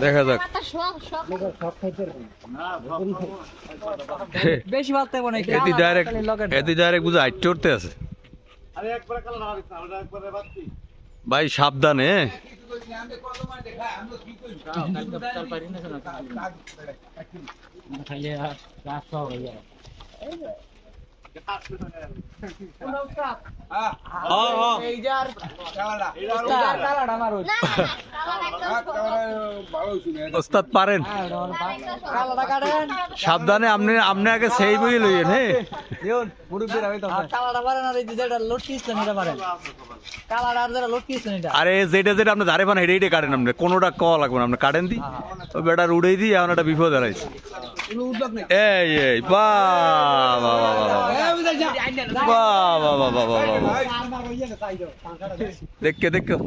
দেখা যাক বেশি ভালো থাকবো না এদি ডাইরেক্ট বুঝে আইট উঠতে আছে ভাই সাবধানে ওস্তাদ পারেন সাবধানে আপনি আপনি আগে সেই বই লইয়েন হ্যাঁ আরে যেটা যেটা আপনি ধারে পান হেঁটে কাটেন আপনি কোনোটা কওয়া লাগবে না আপনি কাটেন দি ওই বেটার উড়েই দিই এখন একটা বিপদ দাঁড়াইছে এই এই বাহ বাহ বাহ বাহ বাহ বাহ বাহ বাহ বাহ দেখকে দেখো